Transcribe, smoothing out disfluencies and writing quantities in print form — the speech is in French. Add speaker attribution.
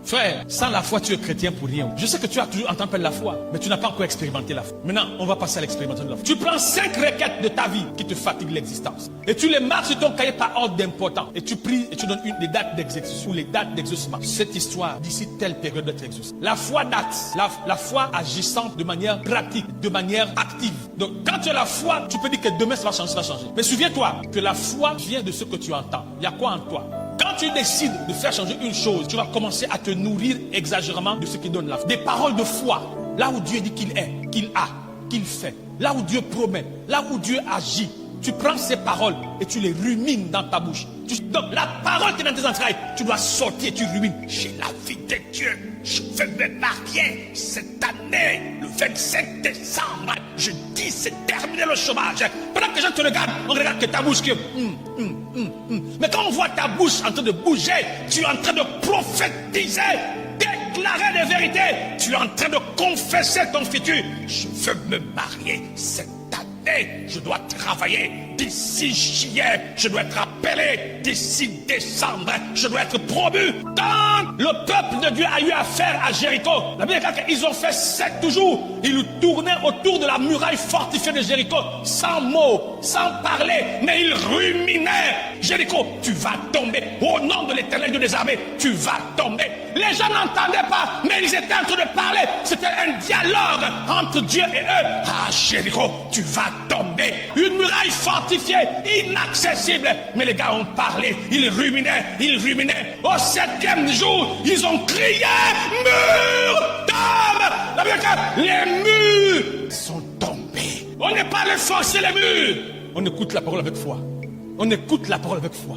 Speaker 1: Frère, sans la foi, tu es chrétien pour rien. Je sais que tu as toujours entendu parler de la foi, mais tu n'as pas encore expérimenté la foi. Maintenant, on va passer à l'expérimentation de la foi. Tu prends 5 requêtes de ta vie qui te fatiguent l'existence. Et tu les marques sur ton cahier par ordre d'important. Et tu pries et tu donnes des dates d'exécution ou les dates d'exaucement. Cette histoire, d'ici telle période d'être exaucée. La foi date. La foi agissant de manière pratique, de manière active. Donc, quand tu as la foi, tu peux dire que demain ça va changer, ça va changer. Mais souviens-toi que la foi vient de ce que tu entends. Il y a quoi en toi? Quand tu décides de faire changer une chose, tu vas commencer à te nourrir exagérément de ce qui donne la foi. Des paroles de foi, là où Dieu dit qu'il est, qu'il a, qu'il fait, là où Dieu promet, là où Dieu agit. Tu prends ces paroles et tu les rumines dans ta bouche. Donc la parole qui est dans tes entrailles, tu dois sortir et tu rumines. J'ai la vie de Dieu. Je veux me marier cette année, le 25 décembre. Je dis c'est terminé le chômage. Pendant que les gens te regardent, on regarde que ta bouche que... Mais quand on voit ta bouche en train de bouger, tu es en train de prophétiser, déclarer des vérités. Tu es en train de confesser ton futur. Je veux me marier cette année. Je dois travailler d'ici juillet. Je dois être appelé d'ici décembre. Je dois être promu. Quand le peuple de Dieu a eu affaire à Jéricho, la Bible dit qu'ils ont fait 7 jours. Ils tournaient autour de la muraille fortifiée de Jéricho, sans mots, sans parler, mais ils ruminaient. Jéricho, tu vas tomber. Au nom de l'Éternel Dieu des armées, tu vas tomber. Les gens n'entendaient pas, mais ils étaient en train de parler. C'était un dialogue entre Dieu et eux. Ah, Jéricho, tu vas tomber. Une muraille fortifiée, inaccessible. Mais les gars ont parlé, ils ruminaient, ils ruminaient. Au 7e jour, ils ont crié, mur, tombe. La Bible dit, les murs sont tombés. On n'est pas allé forcer les murs. On écoute la parole avec foi. On écoute la parole avec foi.